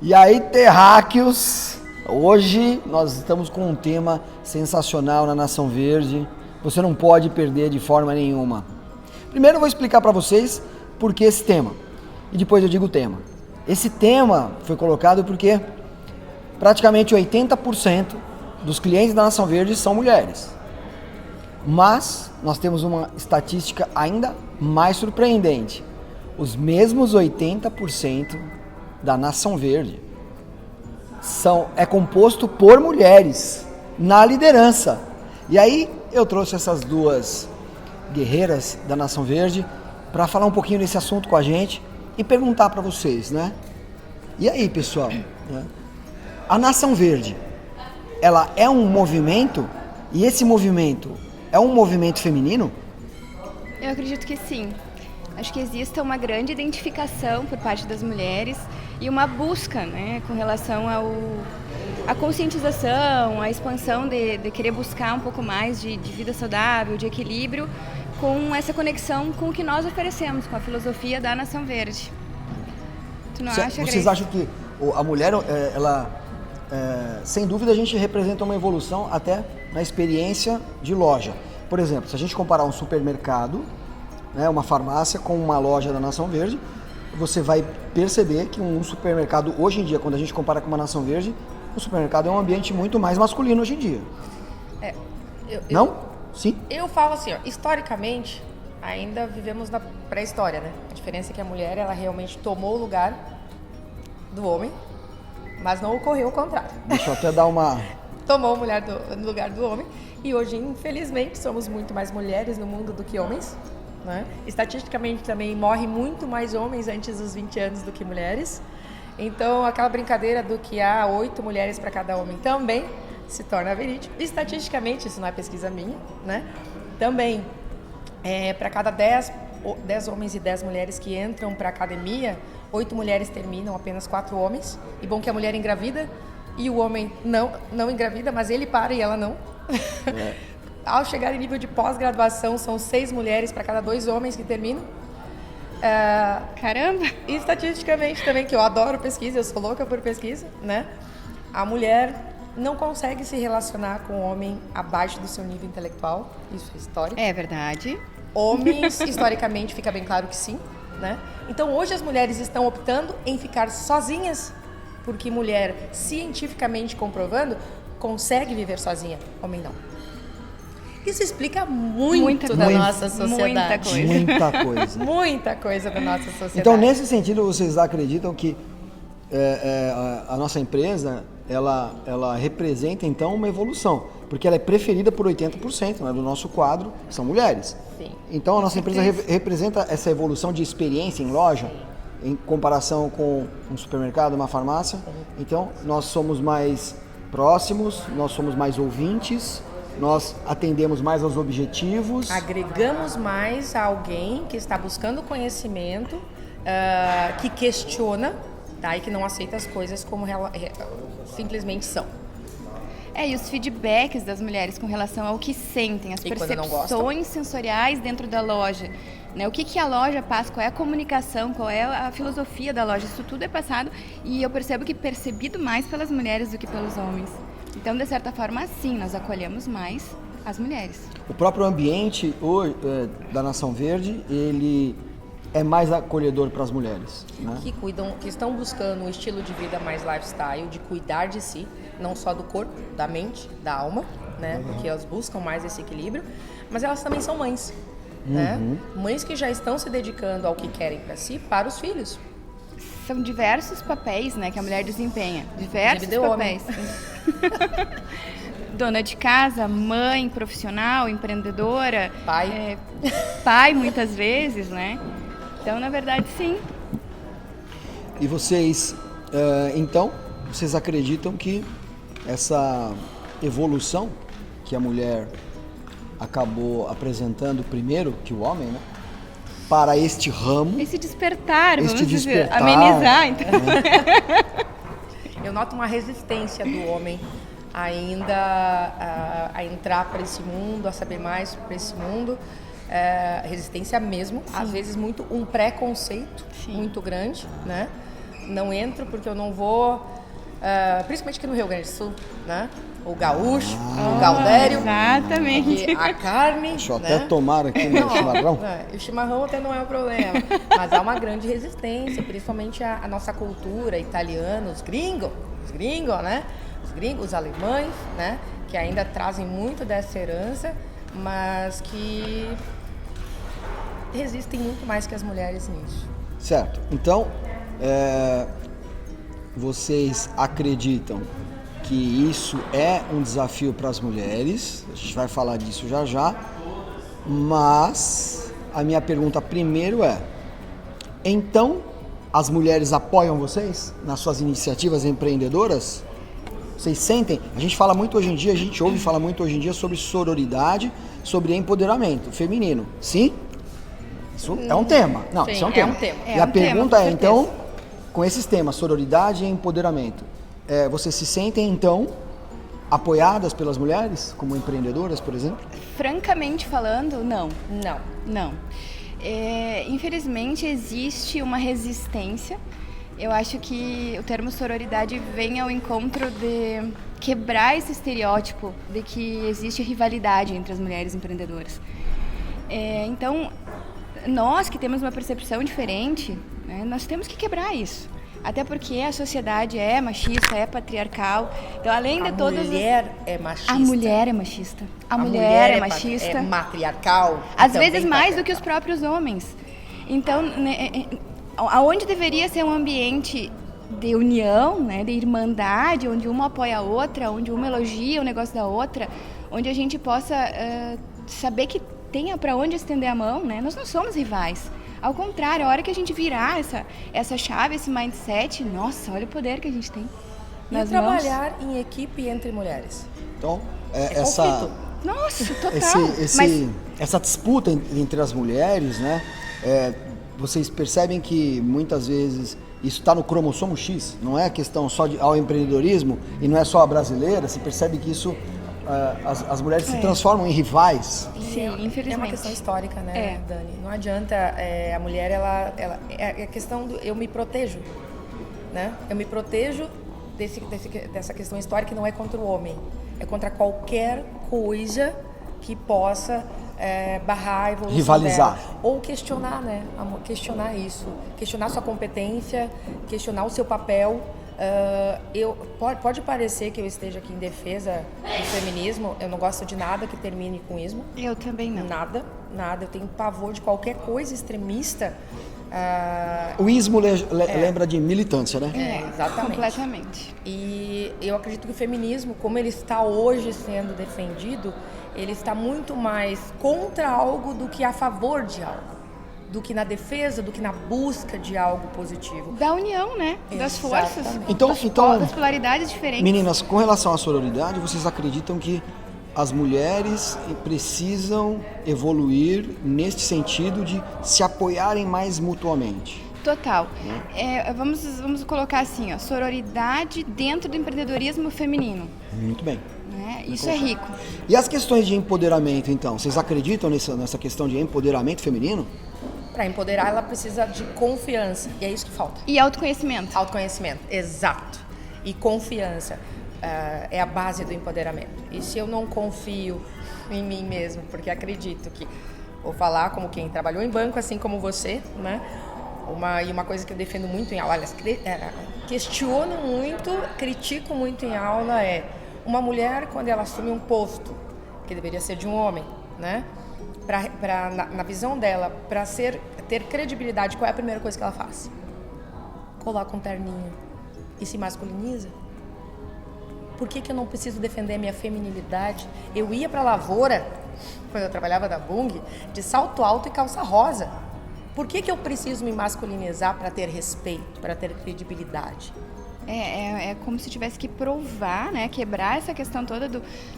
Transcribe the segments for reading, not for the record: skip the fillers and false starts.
E aí, terráqueos, hoje nós estamos com um tema sensacional na Nação Verde. Você não pode perder de forma nenhuma. Primeiro eu vou explicar para vocês por que esse tema. E depois eu digo o tema. Esse tema foi colocado porque praticamente 80% dos clientes da Nação Verde são mulheres. Mas nós temos uma estatística ainda mais surpreendente. Os mesmos 80% da Nação Verde é composto por mulheres na liderança. E aí eu trouxe essas duas guerreiras da Nação Verde para falar um pouquinho desse assunto com a gente e perguntar para vocês, né? E aí, pessoal, né? A Nação Verde, ela é um movimento e esse movimento é um movimento feminino? Eu acredito que sim. Acho que existe uma grande identificação por parte das mulheres e uma busca, né, com relação à conscientização, à expansão de querer buscar um pouco mais de vida saudável, de equilíbrio, com essa conexão com o que nós oferecemos, com a filosofia da Nação Verde. Tu não acha, Vocês acham que a mulher, sem dúvida, a gente representa uma evolução até na experiência de loja? Por exemplo, se a gente comparar um supermercado, né, uma farmácia com uma loja da Nação Verde, você vai perceber que um supermercado, hoje em dia, quando a gente compara com uma Nação Verde, o supermercado é um ambiente muito mais masculino hoje em dia. Não? Sim? Eu falo assim, ó, historicamente, ainda vivemos na pré-história, né? A diferença é que a mulher, ela realmente tomou o lugar do homem, mas não ocorreu o contrário. Deixa eu até dar uma... Tomou o lugar do homem, e hoje, infelizmente, somos muito mais mulheres no mundo do que homens. Né? Estatisticamente também morre muito mais homens antes dos 20 anos do que mulheres. Então aquela brincadeira do que há 8 mulheres para cada homem também se torna verídico. Estatisticamente, isso não é pesquisa minha, né? Também para cada 10 homens e 10 mulheres que entram para a academia, 8 mulheres terminam, apenas 4 homens. E bom que a mulher engravida e o homem não engravida, mas ele para e ela não. Ao chegar em nível de pós-graduação, são 6 mulheres para cada 2 homens que terminam. Caramba! E estatisticamente também, que eu adoro pesquisa, eu sou louca por pesquisa, né? A mulher não consegue se relacionar com o homem abaixo do seu nível intelectual, isso é histórico. É verdade. Homens, historicamente, fica bem claro que sim, né? Então, hoje as mulheres estão optando em ficar sozinhas, porque mulher, cientificamente comprovando, consegue viver sozinha, homem não. Isso explica muito da nossa sociedade. Muita coisa. Muita coisa da nossa sociedade. Então, nesse sentido, vocês acreditam que a nossa empresa, ela representa, então, uma evolução? Porque ela é preferida por 80%, né, do nosso quadro, são mulheres. Sim. Então, a nossa empresa representa essa evolução de experiência em loja, em comparação com um supermercado, uma farmácia. Então, nós somos mais próximos, nós somos mais ouvintes, nós atendemos mais aos objetivos. Agregamos mais a alguém que está buscando conhecimento, que questiona, tá? E que não aceita as coisas como simplesmente são. E os feedbacks das mulheres com relação ao que sentem, as percepções sensoriais dentro da loja. Né? O que a loja passa, qual é a comunicação, qual é a filosofia da loja, isso tudo é passado e eu percebo que percebido mais pelas mulheres do que pelos homens. Então, de certa forma, sim, nós acolhemos mais as mulheres. O próprio ambiente da Nação Verde, ele é mais acolhedor para as mulheres, né? Que estão buscando um estilo de vida mais lifestyle, de cuidar de si, não só do corpo, da mente, da alma, né? Porque elas buscam mais esse equilíbrio, mas elas também são mães, né? Mães que já estão se dedicando ao que querem para si, para os filhos. São diversos papéis, né, que a mulher desempenha. Diversos papéis. Dona de casa, mãe, profissional, empreendedora. Pai. Pai, muitas vezes, né? Então, na verdade, sim. E vocês, então, vocês acreditam que essa evolução que a mulher acabou apresentando primeiro que o homem, né? Para este ramo. Esse despertar, vamos dizer, amenizar. Então. Eu noto uma resistência do homem ainda a entrar para esse mundo, a saber mais para esse mundo. Resistência mesmo, sim. Às vezes um preconceito muito grande, né? Não entro porque eu não vou, principalmente aqui no Rio Grande do Sul, né? O gaúcho, o gaudério. Exatamente. Porque a carne, Deixa eu né? até tomar aqui no chimarrão. O chimarrão até não é o problema, mas há uma grande resistência, principalmente a nossa cultura italiana, os gringos, né? Os gringos, os alemães, né? Que ainda trazem muito dessa herança, mas que resistem muito mais que as mulheres nisso. Certo. Então, vocês acreditam que isso é um desafio para as mulheres, a gente vai falar disso já já, mas a minha pergunta primeiro é, então as mulheres apoiam vocês nas suas iniciativas empreendedoras? Vocês sentem? A gente fala muito hoje em dia, a gente ouve falar muito hoje em dia sobre sororidade, sobre empoderamento feminino. Sim? Isso é um tema. Não, Sim, isso é um tema. tema. E a um tema, pergunta com é, certeza. então, com esses temas, sororidade e empoderamento, vocês se sentem, então, apoiadas pelas mulheres, como empreendedoras, por exemplo? Francamente falando, não. Não. Infelizmente existe uma resistência. Eu acho que o termo sororidade vem ao encontro de quebrar esse estereótipo de que existe rivalidade entre as mulheres empreendedoras. Então, nós que temos uma percepção diferente, né, nós temos que quebrar isso. Até porque a sociedade é machista, é patriarcal. Então, além de todas A mulher é machista. A mulher é machista. A mulher é machista. É matriarcal. Às também vezes mais do patriarcal. que os próprios homens. Então, né, aonde deveria ser um ambiente de união, né, de irmandade, onde uma apoia a outra, onde uma elogia o negócio da outra, onde a gente possa saber que tenha para onde estender a mão, né? Nós não somos rivais. Ao contrário, a hora que a gente virar essa chave, esse mindset, nossa, olha o poder que a gente tem nas E mãos. trabalhar em equipe entre mulheres. Então, Conflito. Nossa, total. Mas essa disputa entre as mulheres, né? Vocês percebem que muitas vezes isso está no cromossomo X, não é questão só ao empreendedorismo e não é só a brasileira. Se percebe que isso as mulheres se transformam em rivais. sim, infelizmente. É uma questão histórica, né, Dani? Não adianta, a mulher, ela é a questão do eu me protejo, né? Eu me protejo dessa questão histórica que não é contra o homem, é contra qualquer coisa que possa barrar a evolução Rivalizar. dela. Ou questionar, né? Questionar isso, questionar sua competência, questionar o seu papel. Pode parecer que eu esteja aqui em defesa do feminismo, eu não gosto de nada que termine com ismo. Eu também não. Nada. Eu tenho pavor de qualquer coisa extremista. O ismo lembra de militância, né? Exatamente. Completamente. E eu acredito que o feminismo, como ele está hoje sendo defendido, ele está muito mais contra algo do que a favor de algo. Do que na defesa, do que na busca de algo positivo. Da união, né? Das forças. Exatamente. Então, das polaridades diferentes. meninas, com relação à sororidade, vocês acreditam que as mulheres precisam evoluir neste sentido de se apoiarem mais mutuamente? Total. Vamos colocar assim, ó, sororidade dentro do empreendedorismo feminino. Muito bem. Né? Isso é rico. E as questões de empoderamento, então? Vocês acreditam nessa questão de empoderamento feminino? Para empoderar, ela precisa de confiança. E é isso que falta. E autoconhecimento. Autoconhecimento, exato. E confiança é a base do empoderamento. E se eu não confio em mim mesmo, porque acredito que, vou falar como quem trabalhou em banco, assim como você, né? Uma coisa que eu defendo muito em aula, questiono muito, critico muito em aula uma mulher, quando ela assume um posto, que deveria ser de um homem, né? Na visão dela, para ter credibilidade, qual é a primeira coisa que ela faz? Coloca um terninho e se masculiniza. Por que eu não preciso defender a minha feminilidade? Eu ia para a lavoura, quando eu trabalhava na Bung, de salto alto e calça rosa. Por que eu preciso me masculinizar para ter respeito, para ter credibilidade? É como se tivesse que provar, né? Quebrar essa questão toda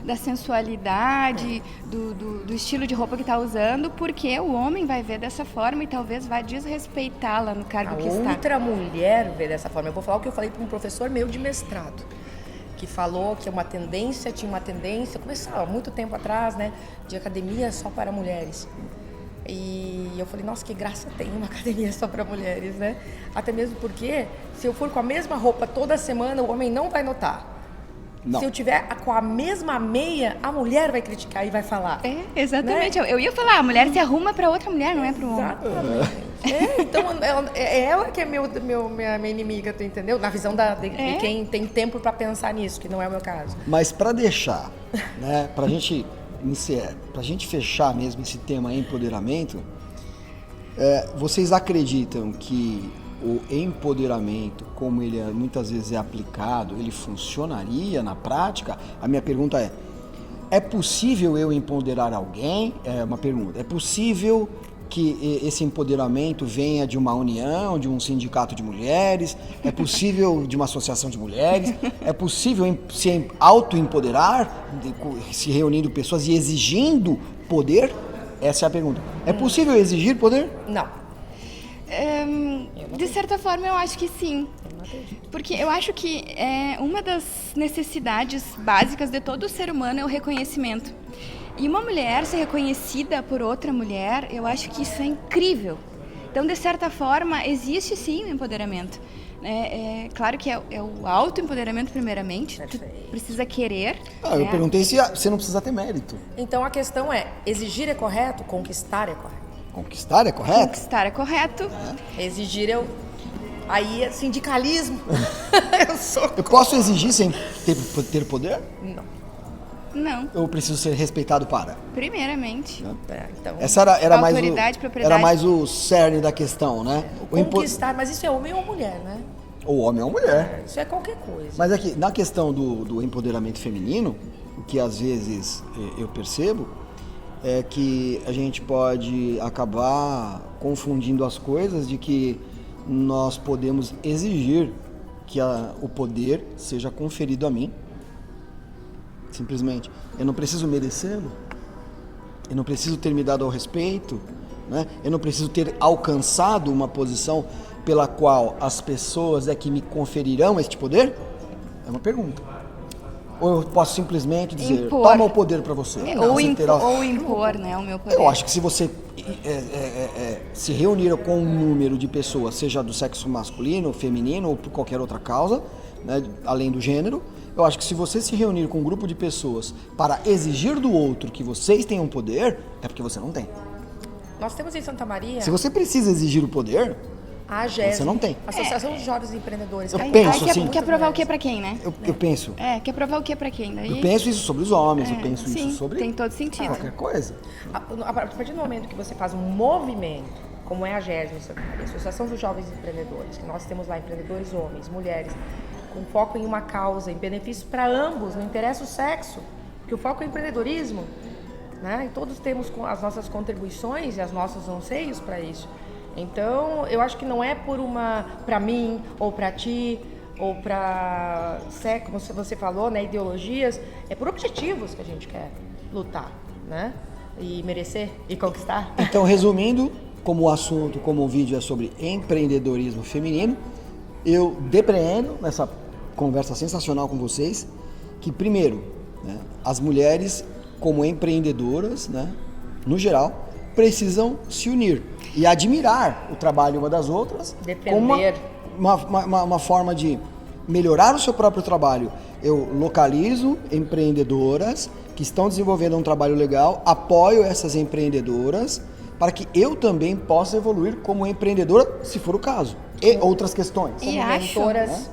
da sensualidade, do estilo de roupa que está usando, porque o homem vai ver dessa forma e talvez vai desrespeitá-la no cargo que está. A outra mulher vê dessa forma. Eu vou falar o que eu falei para um professor meu de mestrado, que falou que tinha uma tendência, começou há muito tempo atrás, né? De academia só para mulheres. E eu falei, nossa, que graça tem uma academia só para mulheres, né? Até mesmo porque, Se eu for com a mesma roupa toda semana, o homem não vai notar. Não. Se eu tiver com a mesma meia, a mulher vai criticar e vai falar. Exatamente. Né? Eu ia falar, a mulher se arruma para outra mulher, não é para o homem. Exatamente. Então ela que é minha inimiga, tu entendeu? Na visão de quem tem tempo para pensar nisso, que não é o meu caso. Mas para deixar, né, pra gente fechar mesmo esse tema empoderamento, vocês acreditam que o empoderamento, como ele muitas vezes é aplicado, ele funcionaria na prática? A minha pergunta é possível eu empoderar alguém? É uma pergunta. É possível que esse empoderamento venha de uma união, de um sindicato de mulheres? É possível de uma associação de mulheres? É possível se autoempoderar, se reunindo pessoas e exigindo poder? Essa é a pergunta. É possível exigir poder? Não. De certa forma, eu acho que sim. Porque eu acho que uma das necessidades básicas de todo ser humano é o reconhecimento. E uma mulher ser reconhecida por outra mulher, eu acho que isso é incrível. Então, de certa forma, existe sim o empoderamento. Claro que é o autoempoderamento primeiramente. Tu precisa querer. Eu perguntei se você não precisa ter mérito. Então, a questão é, exigir é correto, conquistar é correto. Conquistar é correto? Conquistar é correto. Exigir aí é sindicalismo. Eu posso exigir sem ter poder? Não. Eu preciso ser respeitado para? Primeiramente. Então, Essa era mais autoridade, propriedade. Era mais o cerne da questão, né? Conquistar, mas isso é homem ou mulher, né? Ou homem ou mulher. Isso é qualquer coisa. Mas aqui, na questão do empoderamento feminino, o que às vezes eu percebo é que a gente pode acabar confundindo as coisas, de que nós podemos exigir que o poder seja conferido a mim. Simplesmente. Eu não preciso merecê-lo. Eu não preciso ter me dado ao respeito, né? Eu não preciso ter alcançado uma posição pela qual as pessoas é que me conferirão este poder? É uma pergunta. Ou eu posso simplesmente dizer, impor. Toma o poder para você. Ou impor, né, o meu poder. Eu acho que se você se reunir com um número de pessoas, seja do sexo masculino, feminino ou por qualquer outra causa, né, além do gênero, eu acho que se você se reunir com um grupo de pessoas para exigir do outro que vocês tenham poder, é porque você não tem. Nós temos em Santa Maria... Se você precisa exigir o poder, a AGES, você não tem. Associação dos Jovens Empreendedores. Eu penso assim. Quer provar o que pra quem, né? Eu penso. Quer provar o que pra quem? Daí... Eu penso isso sobre os homens, eu penso sim, isso sobre tem todo sentido. qualquer coisa. A partir do momento que você faz um movimento, como é a AGES, a Associação dos Jovens Empreendedores, que nós temos lá empreendedores homens, mulheres, com foco em uma causa, em benefício para ambos, não interessa o sexo, porque o foco é empreendedorismo, né? E todos temos as nossas contribuições e os nossos anseios para isso. Então, eu acho que não é para mim, ou para ti, ou para, como você falou, né, ideologias, é por objetivos que a gente quer lutar, né? E merecer e conquistar. Então, resumindo, como o assunto, como o vídeo é sobre empreendedorismo feminino, eu depreendo nessa conversa sensacional com vocês que, primeiro, né, as mulheres, como empreendedoras, né, no geral, precisam se unir e admirar o trabalho uma das outras, como uma forma de melhorar o seu próprio trabalho. Eu localizo empreendedoras que estão desenvolvendo um trabalho legal, apoio essas empreendedoras para que eu também possa evoluir como empreendedora, se for o caso, e outras questões. Como mentoras, né?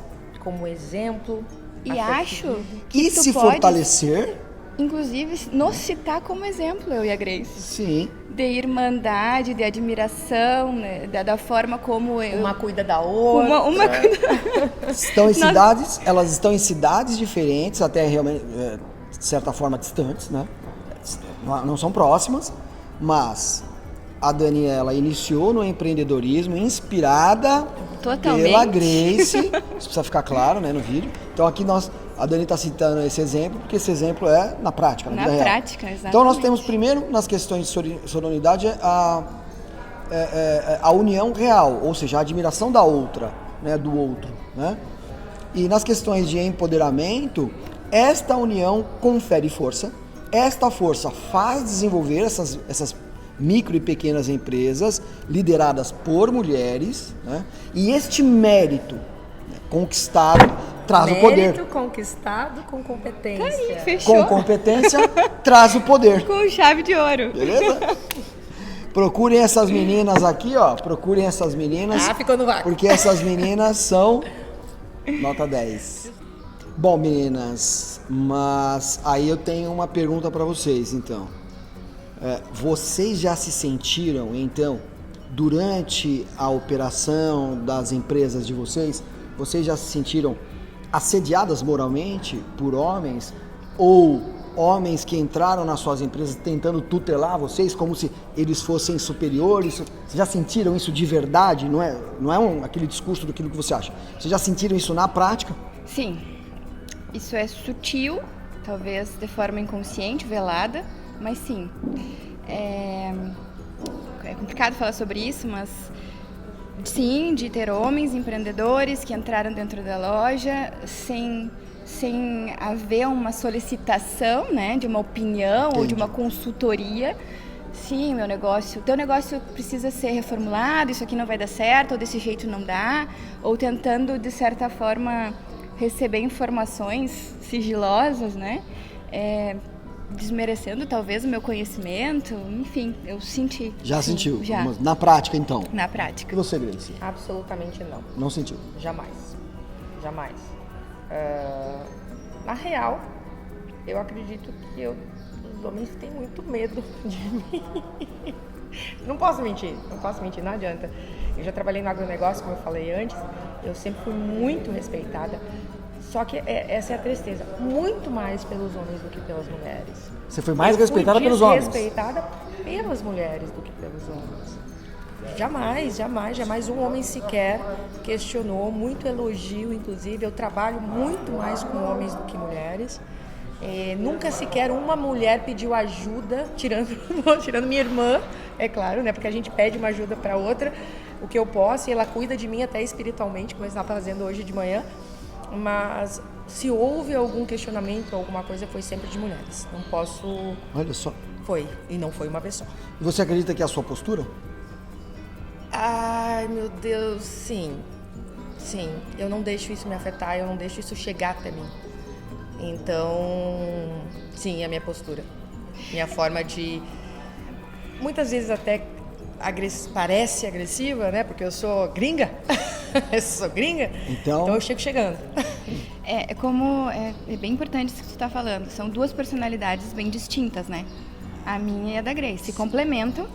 Como exemplo. E acho que e se fortalecer, inclusive, nos citar como exemplo, eu e a Grace. Sim. De irmandade, de admiração, né? da forma como uma cuida da outra. Uma cuida... Elas estão em cidades diferentes, até realmente, de certa forma, distantes, né? Não são próximas, mas a Daniela iniciou no empreendedorismo inspirada pela Grace. Isso precisa ficar claro, né, no vídeo. Então aqui a Dani está citando esse exemplo, porque esse exemplo é na prática, na vida real. Exatamente. Então nós temos primeiro, nas questões de sororidade, a união real, ou seja, a admiração da outra, né, do outro, né? E nas questões de empoderamento, esta união confere força, esta força faz desenvolver essas micro e pequenas empresas lideradas por mulheres, né? E este mérito conquistado traz o poder. Mérito conquistado com competência. Fechou. Com competência traz o poder. Com chave de ouro. Beleza? Procurem essas meninas aqui, ó. Procurem essas meninas. Ficou no vácuo. Porque essas meninas são nota 10. Bom, meninas, mas aí eu tenho uma pergunta para vocês, então. Vocês já se sentiram, então, durante a operação das empresas de vocês, vocês já se sentiram assediadas moralmente por homens ou homens que entraram nas suas empresas tentando tutelar vocês como se eles fossem superiores? Vocês já sentiram isso de verdade? Não é aquele discurso daquilo que você acha. Vocês já sentiram isso na prática? Sim, isso é sutil, talvez de forma inconsciente, velada, mas sim. É complicado falar sobre isso, mas sim, de ter homens empreendedores que entraram dentro da loja sem haver uma solicitação, né, de uma opinião. Entendi. Ou de uma consultoria. Sim, teu negócio precisa ser reformulado, isso aqui não vai dar certo, ou desse jeito não dá, ou tentando, de certa forma, receber informações sigilosas, né, desmerecendo talvez o meu conhecimento, enfim, eu senti. Já sim, sentiu? Já. Na prática, então? Na prática. E você, Grace? Absolutamente não. Não sentiu? Jamais. Na real, eu acredito que os homens têm muito medo de mim. Não posso mentir, não adianta. Eu já trabalhei no agronegócio, como eu falei antes, eu sempre fui muito respeitada. Só que essa é a tristeza, muito mais pelos homens do que pelas mulheres. Você foi mais respeitada pelos homens? Respeitada pelas mulheres do que pelos homens. Jamais um homem sequer questionou, muito elogio, inclusive. Eu trabalho muito mais com homens do que mulheres. Nunca sequer uma mulher pediu ajuda, tirando minha irmã, é claro, né? Porque a gente pede uma ajuda para outra, o que eu posso, e ela cuida de mim até espiritualmente, como eu estava fazendo hoje de manhã. Mas se houve algum questionamento, alguma coisa, foi sempre de mulheres. Não posso... Olha só. Foi, e não foi uma vez só. E você acredita que é a sua postura? Ai, meu Deus, sim. Eu não deixo isso me afetar, eu não deixo isso chegar até mim. Então, sim, é a minha postura. Minha forma de... Muitas vezes até parece agressiva, né? Porque eu sou gringa. Então eu chego chegando. É bem importante isso que tu está falando. São duas personalidades bem distintas, né? A minha e a da Grace. Se complementam.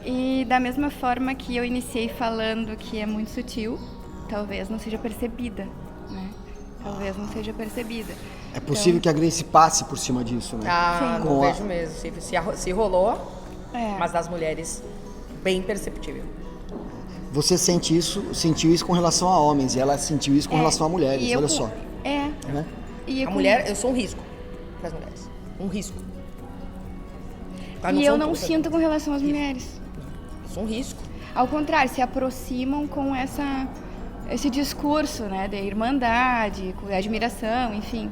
E da mesma forma que eu iniciei falando que é muito sutil, talvez não seja percebida, né? É possível que a Grace passe por cima disso, né? Sim. Não vejo mesmo. Se rolou, mas das mulheres, bem perceptível. Você sentiu isso com relação a homens, e ela sentiu isso com relação a mulheres, olha só. Né? Mulher, eu sou um risco para as mulheres. Um risco. E eu não sinto com relação às mulheres. Eu sou um risco. Ao contrário, se aproximam com esse discurso, né, de irmandade, admiração, enfim.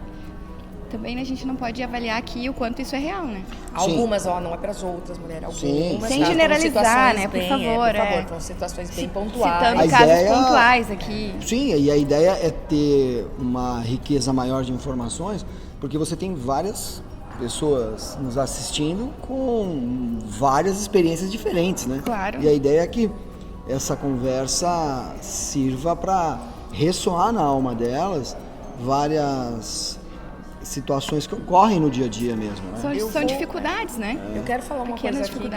Também a gente não pode avaliar aqui o quanto isso é real, né? Algumas, não é para as outras mulheres. Algumas, sem generalizar, né? Por favor, são situações bem pontuais. Citando casos pontuais aqui. Sim, e a ideia é ter uma riqueza maior de informações, porque você tem várias pessoas nos assistindo com várias experiências diferentes, né? Claro. E a ideia é que essa conversa sirva para ressoar na alma delas várias situações que ocorrem no dia a dia mesmo, né? São dificuldades, né? Eu quero falar uma coisa aqui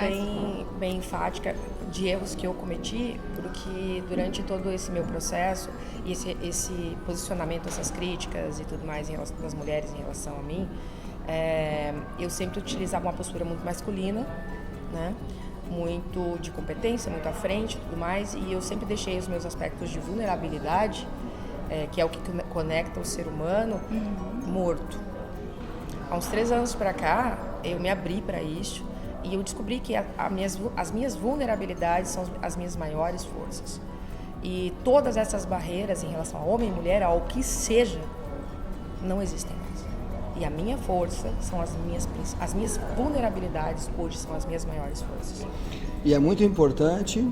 bem enfática de erros que eu cometi, porque durante todo esse meu processo e esse posicionamento, essas críticas e tudo mais das mulheres em relação a mim, eu sempre utilizava uma postura muito masculina, né? Muito de competência, muito à frente e tudo mais, e eu sempre deixei os meus aspectos de vulnerabilidade, que é o que conecta o ser humano, morto. Há uns 3 anos para cá, eu me abri para isso e eu descobri que as minhas vulnerabilidades são as minhas maiores forças. E todas essas barreiras em relação a homem e mulher, ao que seja, não existem mais. E a minha força são as minhas vulnerabilidades hoje são as minhas maiores forças. E é muito importante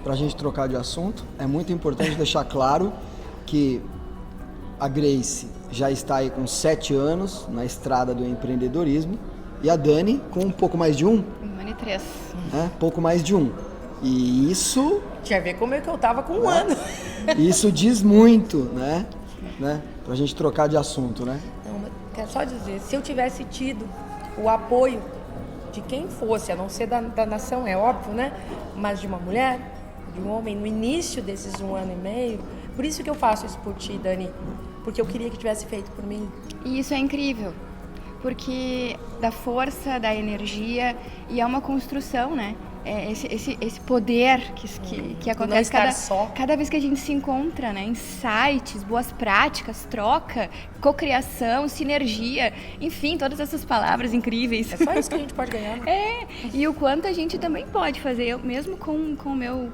para a gente trocar de assunto. É muito importante deixar claro que a Grace já está aí com 7 anos na estrada do empreendedorismo e a Dani com um pouco mais de 1. 1 ano e 3. Né? Pouco mais de 1. E isso... Tinha a ver como é que eu tava com 1 ano. Isso diz muito, né? Pra gente trocar de assunto, né? Não, mas quero só dizer, se eu tivesse tido o apoio de quem fosse, a não ser da nação, é óbvio, né? Mas de uma mulher, de um homem, no início desses 1 ano e meio, por isso que eu faço isso por ti, Dani, porque eu queria que tivesse feito por mim. E isso é incrível, porque dá força, dá energia e é uma construção, né? É esse poder que acontece cada vez que a gente se encontra, né? Insights, boas práticas, troca, cocriação, sinergia, enfim, todas essas palavras incríveis. É só isso que a gente pode ganhar, né? E o quanto a gente também pode fazer, eu mesmo com o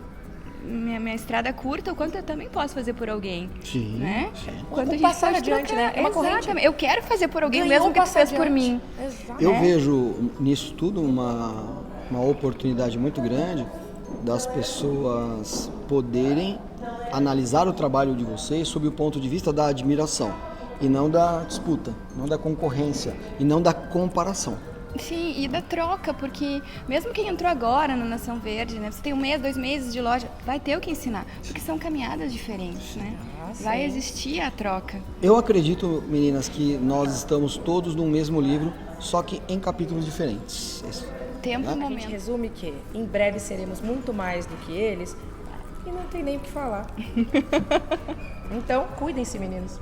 minha estrada curta, o quanto eu também posso fazer por alguém. Sim, né? sim. Quanto a gente passar pode adiante, trocar. né? É uma corrente. Exatamente. Eu quero fazer por alguém, Ganhou, mesmo que tu passar fez por adiante. mim. Exato. Eu vejo nisso tudo uma oportunidade muito grande das pessoas poderem analisar o trabalho de vocês sob o ponto de vista da admiração e não da disputa, não da concorrência e não da comparação. Sim, e da troca, porque mesmo quem entrou agora na Nação Verde, né? Você tem 1 mês, 2 meses de loja, vai ter o que ensinar, porque são caminhadas diferentes, né? Vai existir a troca. Eu acredito, meninas, que nós estamos todos no mesmo livro, só que em capítulos diferentes. Tempo e A gente momento. resume que em breve seremos muito mais do que eles e não tem nem o que falar. Então, cuidem-se, meninos.